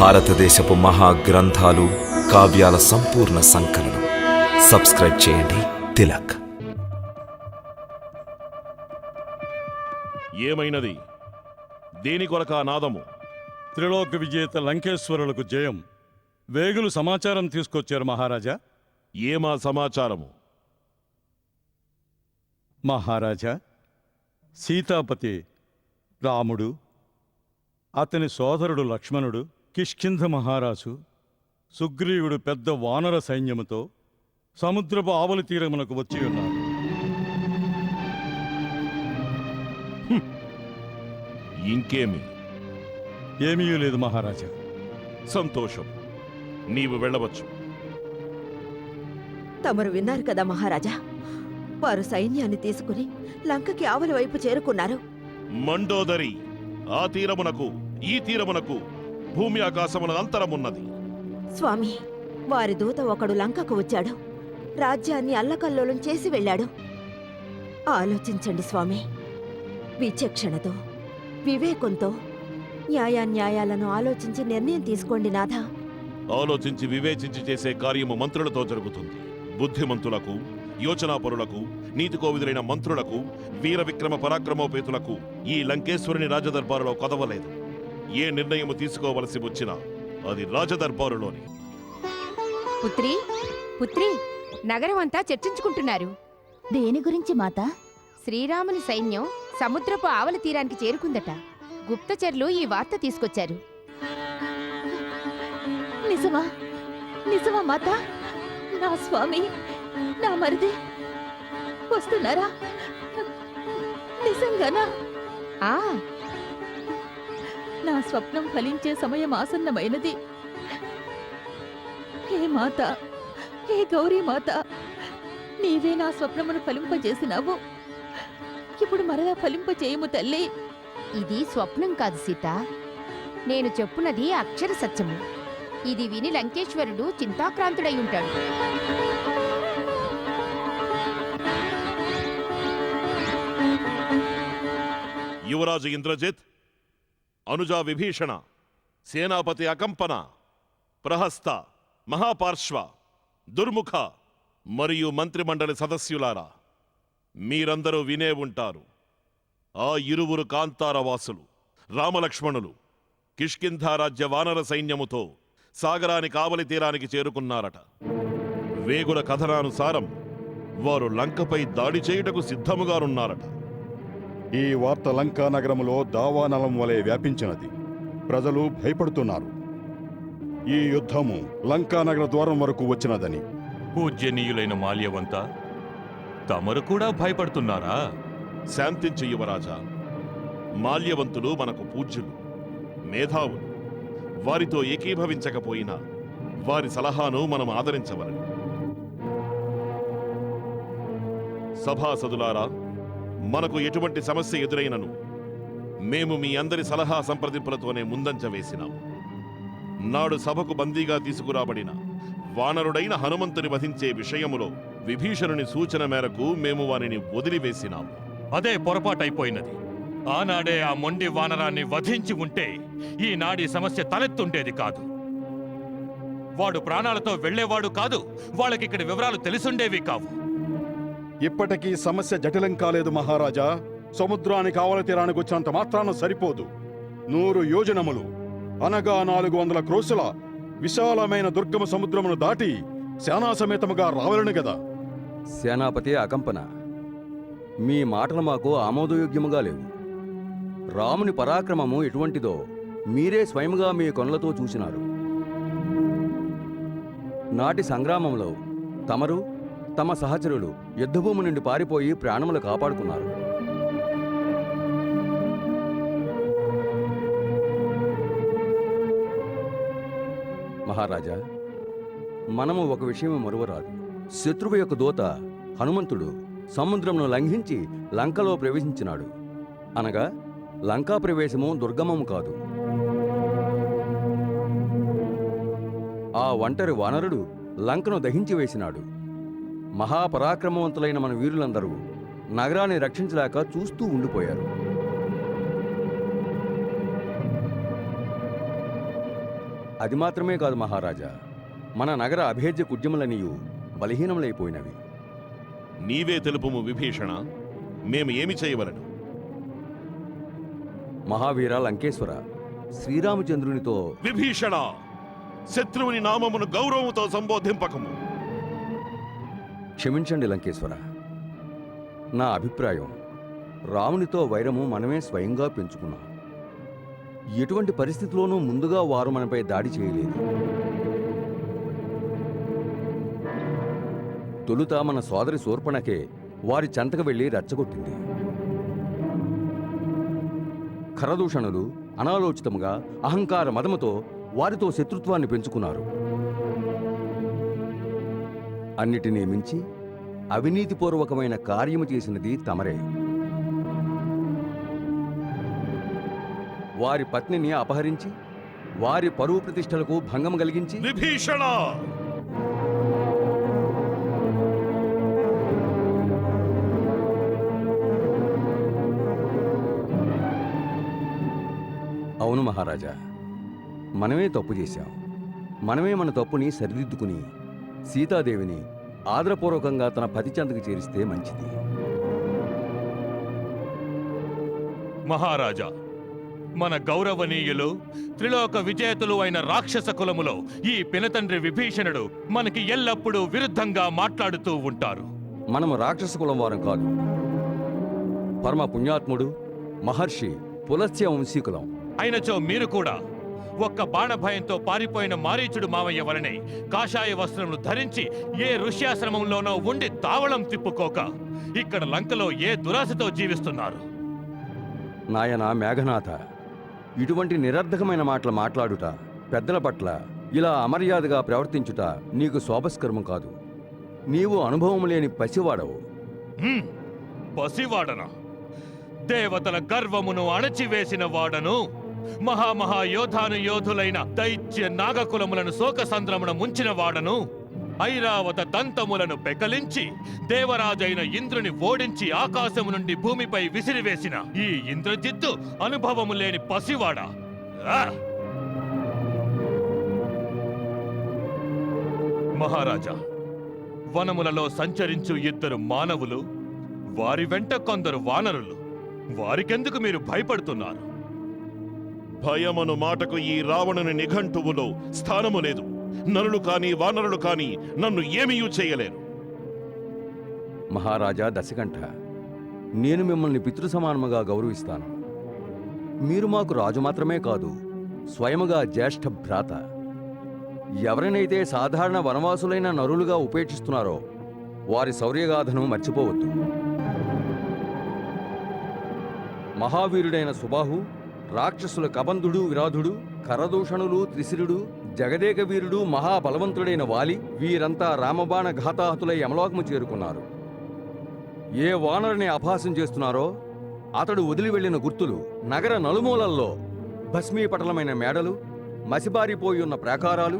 భారతదేశపు మహాగ్రంథాలు, కావ్యాల సంపూర్ణ సంకలనం. సబ్స్క్రైబ్ చేయండి. తిలక్. ఏమైనది? దేని కొరక నాదము? త్రిలోక విజేత లంకేశ్వరులకు జయం. వేగులు సమాచారం తీసుకొచ్చారు మహారాజా. ఏమా సమాచారము? మహారాజా, సీతాపతి రాముడు, అతని సోదరుడు లక్ష్మణుడు, కిష్కింధ మహారాజు, సుగ్రీవుడు పెద్ద వానర సైన్యముతో సముద్రపు ఆవలి తీరమునకు వచ్చి ఉన్నారు. ఇంకేమి? ఏమీ లేదు మహారాజా. సంతోషం. నీవు వెళ్ళవచ్చు. తమరు విన్నారు కదా మహారాజా, వారు సైన్యాన్ని తీసుకుని లంకకి ఆవలి వైపు చేరుకున్నారు. మండోదరి, ఆ తీరమునకు ఈ తీరమునకు భూమి ఆకాశముల అంతరమున్నది. స్వామి, వారి దూత ఒకడు లంకకు వచ్చాడు. రాజ్యాన్ని అల్లకల్లోలం చేసి వెళ్ళాడు. ఆలోచించండి స్వామి. విచక్షణతో, వివేకంతో న్యాయాన్యాయాలను ఆలోచించి నిర్ణయం తీసుకోండి నాథా. ఆలోచించి వివేచించి చేసే కార్యము మంత్రులతో జరుగుతుంది. బుద్ధిమంతులకు, యోచనాపరులకు, నీతికోవిదులైన మంత్రులకు, వీర విక్రమ పరాక్రమోపేతులకు ఈ లంకేశ్వరుని రాజదర్బారులో కొదవలేదు. ఏ నిర్ణయము తీసుకోవలసి వచ్చినా అది రాజదర్బారులోని. పుత్రి, పుత్రి, నగరం అంతా చర్చించుకుంటున్నారు. దేని గురించి మాత? శ్రీరాముని సైన్యం సముద్రపు ఆవలి తీరానికి చేరుకుందట. గుప్తచర్లు ఈ వార్త తీసుకొచ్చారు. నిజమా? నిజమా మాత? నా స్వామి, నా మరిది వస్తున్నారా? నిజంగానా? ఆ నా స్వప్నం ఫలించే సమయం ఆసన్నమైనది. హే మాత, హే గౌరీ మాత, నీవే నా స్వప్నమును ఫలింపజేసినావు. ఇప్పుడు మరలా ఫలింపజేయము తల్లి. ఇది స్వప్నం కాదు సీత, నేను చెప్పున్నది అక్షర సత్యము. ఇది విని లంకేశ్వరుడు చింతాక్రాంతుడై ఉంటాడు. యువరాజు ఇంద్రజిత్, అనుజా విభీషణ, సేనాపతి అకంపన, ప్రహస్త, మహాపార్శ్వ, దుర్ముఖ మరియు మంత్రిమండలి సదస్యులారా, మీరందరూ వినే ఉంటారు. ఆ ఇరువురు కాంతారవాసులు రామలక్ష్మణులు కిష్కింధారాజ్య వానర సైన్యముతో సాగరానికి ఆవలి తీరానికి చేరుకున్నారట. వేగుల కథనానుసారం వారు లంకపై దాడి చేయుటకు సిద్ధముగానున్నారట. ఈ వార్త లంకా నగరములో దావానలం వలె వ్యాపించినది. ప్రజలు భయపడుతున్నారు. ఈ యుద్ధము లంకా నగర ద్వారం వరకు వచ్చినదని. పూజ్యనీయులైన మాల్యవంత, తమరు కూడా భయపడుతున్నారా? శాంతించు యువరాజా. మాల్యవంతులు మనకు పూజ్యులు, మేధావులు. వారితో ఏకీభవించకపోయినా వారి సలహాను మనం ఆదరించవలను. సభాసదులారా, మనకు ఎటువంటి సమస్య ఎదురైనను మేము మీ అందరి సలహా సంప్రదింపులతోనే ముందంజ వేసినాం. నాడు సభకు బందీగా తీసుకురాబడిన వానరుడైన హనుమంతుని వధించే విషయములో విభీషణుని సూచన మేరకు మేము వారిని వదిలివేసినాం. అదే పొరపాటైపోయినది. ఆనాడే ఆ మొండి వానరాన్ని వధించి ఉంటే ఈనాడి సమస్య తలెత్తుండేది కాదు. వాడు ప్రాణాలతో వెళ్లేవాడు కాదు. వాళ్ళకిక్కడ వివరాలు తెలిసుండేవి కావు. ఇప్పటికీ సమస్య జటిలం కాలేదు మహారాజా. సముద్రానికి ఆవల తీరానికి వచ్చినంత మాత్రాన సరిపోదు. 100 యోజనములు అనగా 400 క్రోసుల విశాలమైన దుర్గమ సముద్రమును దాటి సేనాసమేతముగా రావాలని గదా. సేనాపతి అకంపన, మీ మాటలు మాకు ఆమోదయోగ్యముగా లేవు. రాముని పరాక్రమము ఎటువంటిదో మీరే స్వయముగా మీ కనులతో చూసినారు. నాటి సంగ్రామంలో తమరు, తమ సహచరులు యుద్ధభూమి నుండి పారిపోయి ప్రాణములు కాపాడుకున్నారు. మహారాజా, మనము ఒక విషయం మరువరాదు. శత్రువు యొక్క దూత హనుమంతుడు సముద్రమును లంఘించి లంకలో ప్రవేశించినాడు. అనగా లంకా ప్రవేశము దుర్గమము కాదు. ఆ ఒంటరి వానరుడు లంకను దహించి వేసినాడు. మహాపరాక్రమవంతులైన మన వీరులందరూ నగరాన్ని రక్షించలేక చూస్తూ ఉండిపోయారు. అది మాత్రమే కాదు మహారాజా, మన నగర అభేద్య కుడ్యములనియు బలహీనములైపోయినవి. నీవే తెలుపుము విభీషణ, మేము ఏమి చేయవలను? మహావీర లంకేశ్వర, శ్రీరామచంద్రునితో విభీషణ, శత్రువుని నామమును గౌరవముతో సంబోధింపకము. క్షమించండి లంకేశ్వర. నా అభిప్రాయం, రామునితో వైరము మనమే స్వయంగా పెంచుకున్నాం. ఎటువంటి పరిస్థితిలోనూ ముందుగా వారు మనపై దాడి చేయలేదు. తొలుత మన సోదరి శూర్పణకే వారి చెంతకు వెళ్లి రెచ్చగొట్టింది. ఖరదూషణులు అనాలోచితముగా అహంకార మదముతో వారితో శత్రుత్వాన్ని పెంచుకున్నారు. అన్నిటినీ మించి అవినీతిపూర్వకమైన కార్యము చేసినది తమరే. వారి పత్నిని అపహరించి వారి పరువు ప్రతిష్టలకు భంగం కలిగించి విభీషణ, అవును మహారాజా, మనమే తప్పు చేశాం. మనమే మన తప్పుని సరిదిద్దుకుని సీతాదేవిని ఆదరపూర్వకంగా తన పతి చెంతకు చేరిస్తే మంచిది. మహారాజా, మన గౌరవనీయులు త్రిలోక విజేతలు అయిన రాక్షస కులములో ఈ పినతండ్రి విభీషణుడు మనకి ఎల్లప్పుడూ విరుద్ధంగా మాట్లాడుతూ ఉంటారు. మనము రాక్షస కులం వారం కాదు. పరమ పుణ్యాత్ముడు మహర్షి పులస్త్య వంశీకులం. అయినచో మీరు కూడా ఒక్క బాణభయంతో పారిపోయిన మారీచుడు మావయ్య వలనే కాషాయ వస్త్రములు ధరించి ఏ ఋష్యాశ్రమంలోనో ఉండి తావళం తిప్పుకోక ఇక్కడ లంకలో ఏ దురాశతో జీవిస్తున్నారు. నాయన మేఘనాథ, ఇటువంటి నిరర్ధకమైన మాటలు మాట్లాడుట, పెద్దల పట్ల ఇలా అమర్యాదగా ప్రవర్తించుట నీకు శోభస్కరము కాదు. నీవు అనుభవం లేని పసివాడవు. పసివాడనా? దేవతల గర్వమును అణచివేసిన వాడను, మహామహాయోధానుయోధులైన దైత్య నాగకులములను శోకసంద్రమున ముంచిన వాడను, ఐరావత దంతములను పెకలించి దేవరాజైన ఇంద్రుని ఓడించి ఆకాశము నుండి భూమిపై విసిరివేసిన ఈ ఇంద్రజిత్తు అనుభవము లేని పసివాడా? ఆ! మహారాజా, వనములలో సంచరించు ఇద్దరు మానవులు, వారి వెంట కొందరు వానరులు. వారికెందుకు మీరు భయపడుతున్నారు? భయమను మాటకు ఈ రావణుని నిఘంటువులో స్థానము లేదు. నరులు కాని వానరులు కాని నన్ను ఏమీయూ చేయలేరు. మహారాజా దశకంఠ, నేను మిమ్మల్ని పితృసమానముగా గౌరవిస్తాను. మీరు మాకు రాజు మాత్రమే కాదు, స్వయముగా జ్యేష్ఠ భ్రాత. ఎవరినైతే సాధారణ వనవాసులైన నరులుగా ఉపేక్షిస్తున్నారో వారి శౌర్యగాథను మర్చిపోవద్దు. మహావీరుడైన సుబాహు, రాక్షసుల కబంధుడు విరాధుడు, ఖరదూషణులు త్రిశిరుడు, జగదేక వీరుడు మహాబలవంతుడైన వాలి, వీరంతా రామబాణ ఘాతాహతులై యమలోకము చేరుకున్నారు. ఏ వానరుని అపహాసం చేస్తున్నారో అతడు వదిలి వెళ్లిన గుర్తులు నగర నలుమూలల్లో భస్మీపటలమైన మేడలు, మసిబారిపోయి ఉన్న ప్రాకారాలు,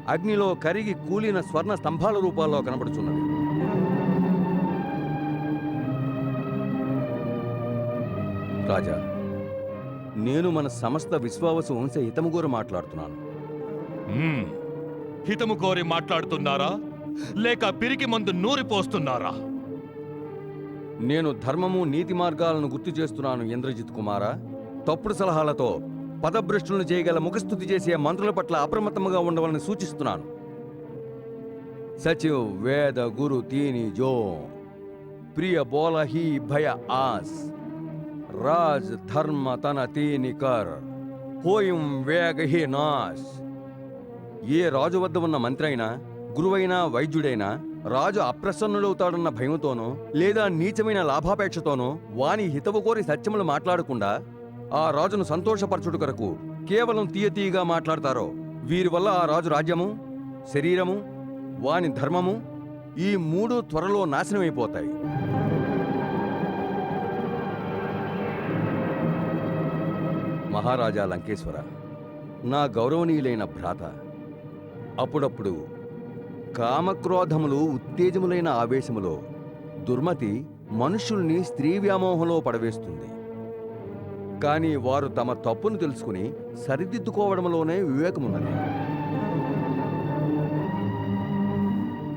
అగ్నిలో కరిగి కూలిన స్వర్ణ స్తంభాల రూపాల్లో కనబడుచున్నవి. రాజా, నేను మన సమస్త విశ్వావస వంశ హితము కోరి మాట్లాడుతున్నాను. హితము కోరి మాట్లాడుతున్నారా, లేక పిరికి మందు నూరిపోస్తున్నారా? నేను ధర్మము నీతి మార్గాలను గుర్తు చేస్తున్నాను ఇంద్రజిత్ కుమారా. తప్పుడు సలహాలతో పదభ్రష్టులను చేయగల ముఖస్థుతి చేసే మంత్రుల పట్ల అప్రమత్తముగా ఉండవాలని సూచిస్తున్నాను. సచివ్ వేద గురు తీని జో ప్రియ బోల హీ భయ ఆస్ రాజ్ ధర్మ తన తీని కర్ హోయం వేగ హీ నాస్. ఏ రాజు వద్ద ఉన్న మంత్రి అయినా, గురువైనా, వైద్యుడైనా రాజు అప్రసన్నుడవుతాడన్న భయంతోనో లేదా నీచమైన లాభాపేక్షతోనో వాని హితవు కోరి సత్యములు మాట్లాడకుండా ఆ రాజును సంతోషపరచుట కొరకు కేవలం తీయతీయగా మాట్లాడతారో వీరి వల్ల ఆ రాజు రాజ్యము, శరీరము, వాని ధర్మము ఈ మూడు త్వరలో నాశనమైపోతాయి. మహారాజా లంకేశ్వర, నా గౌరవనీయులైన భ్రాత, అప్పుడప్పుడు కామక్రోధములు ఉత్తేజములైన ఆవేశములో దుర్మతి మనుష్యుల్ని స్త్రీ వ్యామోహంలో పడవేస్తుంది. కానీ వారు తమ తప్పును తెలుసుకుని సరిదిద్దుకోవడంలోనే వివేకమున్నది.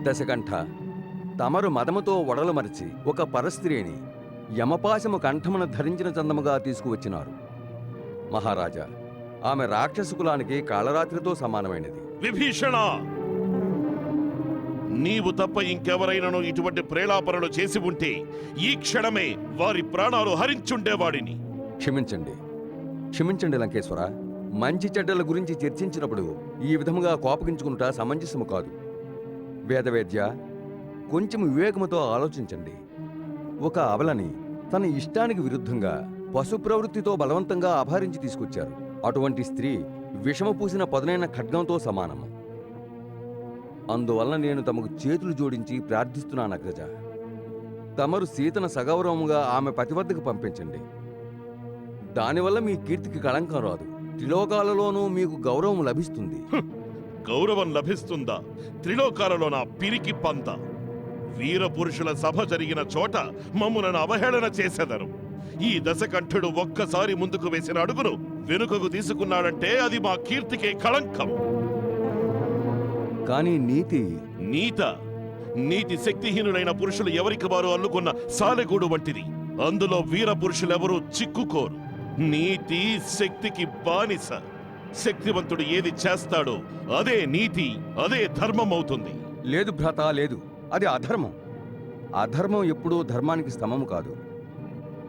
దశకంఠ, తమరు మదముతో ఒడలు మరిచి ఒక పరస్త్రీని యమపాశము కంఠమున ధరించిన చందముగా తీసుకువచ్చినారు. మహారాజా, ఆమె రాక్షస కులానికి కాళరాత్రితో సమానమైనది. విభీషణ, నీవు తప్ప ఇంకెవరైనాను ఇటువంటి ప్రేలాపనలు చేసి ఉంటే ఈ క్షణమే వారి ప్రాణాలు హరించుండేవాడిని. క్షమించండి, క్షమించండి లంకేశ్వర. మంచి చెడ్డల గురించి చర్చించినప్పుడు ఈ విధముగా కోపగించుకుంటా సమంజసము కాదు. వేదవేద్య, కొంచెం వివేకముతో ఆలోచించండి. ఒక అబలని తన ఇష్టానికి విరుద్ధంగా పశు ప్రవృత్తితో బలవంతంగా అపహరించి తీసుకొచ్చారు. అటువంటి స్త్రీ విషము పూసిన పదునైన ఖడ్గంతో సమానము. అందువలన నేను తమకు చేతులు జోడించి ప్రార్థిస్తున్నాను అగ్రజ. తమరు సీతను సగౌరవముగా ఆమె పతి వద్దకు పంపించండి. దానివల్ల మీ కీర్తికి కళంకం రాదు. త్రిలోకాలలోనూ మీకు గౌరవం లభిస్తుంది. గౌరవం లభిస్తుందా? త్రిలోకాలలో నా పిరికి పంత. వీర పురుషుల సభ జరిగిన చోట మమ్ములను అవహేళన చేసెదరు. ఈ దశకంఠుడు ఒక్కసారి ముందుకు వేసిన అడుగును వెనుకకు తీసుకున్నాడంటే అది మా కీర్తికే కళంకం. కానీ నీతి శక్తిహీనులైన పురుషులు ఎవరికి వారు అల్లుకున్న సాలెగూడు వంటిది. అందులో వీర పురుషులెవరూ చిక్కుకోరు. నీతి శక్తికి బానిస. శక్తివంతుడు ఏది చేస్తాడో అదే నీతి, అదే ధర్మం అవుతుంది. లేదు భ్రాత, లేదు. అది అధర్మం. అధర్మం ఎప్పుడూ ధర్మానికి స్తమము కాదు.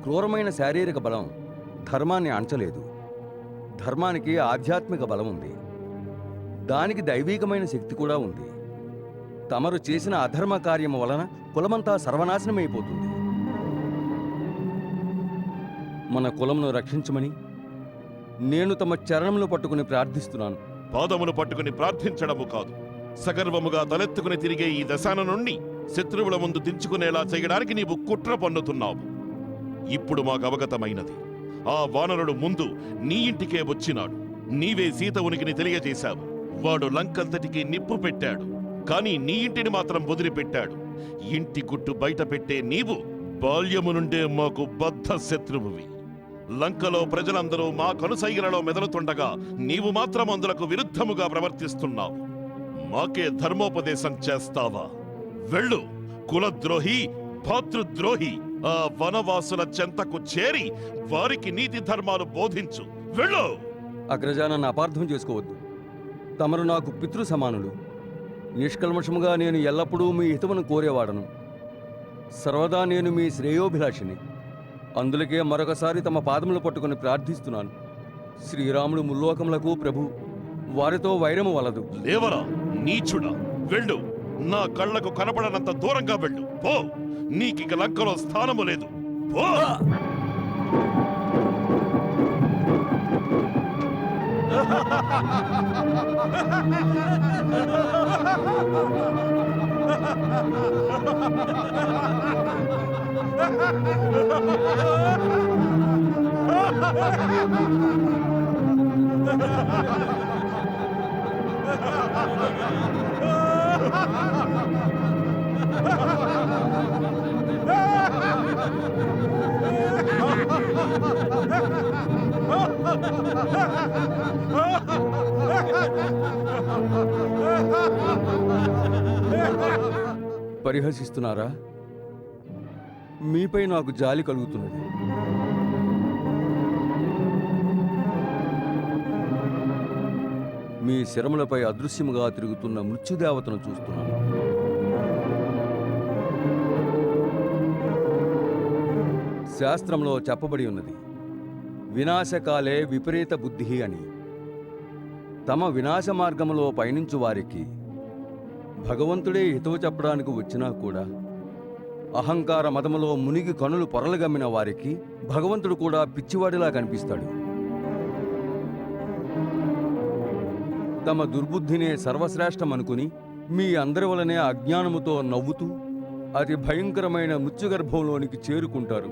క్రూరమైన శారీరక బలం ధర్మాన్ని అంచలేదు. ధర్మానికి ఆధ్యాత్మిక బలం ఉంది. దానికి దైవీకమైన శక్తి కూడా ఉంది. తమరు చేసిన అధర్మ కార్యము వలన కులమంతా సర్వనాశనమైపోతుంది. మన కులమును రక్షించమని నేను తమ చరణములు పట్టుకుని ప్రార్థిస్తున్నాను. పాదములు పట్టుకుని ప్రార్థించడము కాదు, సగర్వముగా తలెత్తుకుని తిరిగే ఈ దశాన నుండి శత్రువుల ముందు దించుకునేలా చేయడానికి నీవు కుట్ర పన్నుతున్నావు. ఇప్పుడు మాకు అవగతమైనది. ఆ వానరుడు ముందు నీ ఇంటికే వచ్చినాడు. నీవే సీత ఉనికిని తెలియజేశావు. వాడు లంకంతటికి నిప్పు పెట్టాడు, కానీ నీ ఇంటిని మాత్రం వదిలిపెట్టాడు. ఇంటి గుట్టు బయట పెట్టే నీవు బాల్యము నుండే మాకు బద్ధ శత్రువువి. లంకలో ప్రజలందరూ మా కనుసైగలలో మెదలుతుండగా నీవు మాత్రం అందులకు విరుద్ధముగా ప్రవర్తిస్తున్నావు. మాకే ధర్మోపదేశం చేస్తావా? వెళ్ళు, కులద్రోహి, భాతృద్రోహి. ఆ వనవాసుల చెంతకు చేరి వారికి నీతి ధర్మాలు బోధించు. వెళ్ళు. అగ్రజానన్న అపార్థం చేసుకోవద్దు. తమరు నాకు పితృ సమానులు. నిష్కల్మషముగా నేను ఎల్లప్పుడూ మీ హితమును కోరేవాడను. సర్వదా నేను మీ శ్రేయోభిలాషిని. అందులకే మరొకసారి తమ పాదములు పట్టుకుని ప్రార్థిస్తున్నాను. శ్రీరాముడు ముల్లోకములకు ప్రభు. వారితో వైరము వలదు. లేవరా నీచుడా, వెళ్ళు. నా కళ్ళకు కనపడనంత దూరంగా వెళ్ళు. పో, నీకిక లంకలో స్థానము లేదు. పో. పరిహసిస్తున్నారా? మీపై నాకు జాలి కలుగుతున్నది. మీ శరములపై అదృశ్యముగా తిరుగుతున్న మృత్యుదేవతను చూస్తున్నాను. శాస్త్రంలో చెప్పబడి ఉన్నది, వినాశకాలే విపరీత బుద్ధి అని. తమ వినాశ మార్గములో పయనించు వారికి భగవంతుడే హితవు చెప్పడానికి వచ్చినా కూడా అహంకార మదములో మునిగి కనులు పొరలుగమ్మిన వారికి భగవంతుడు కూడా పిచ్చివాడిలా కనిపిస్తాడు. తమ దుర్బుద్ధినే సర్వశ్రేష్టమనుకుని మీ అందరి వలనే అజ్ఞానముతో నవ్వుతూ అతి భయంకరమైన మృత్యుగర్భంలోనికి చేరుకుంటారు.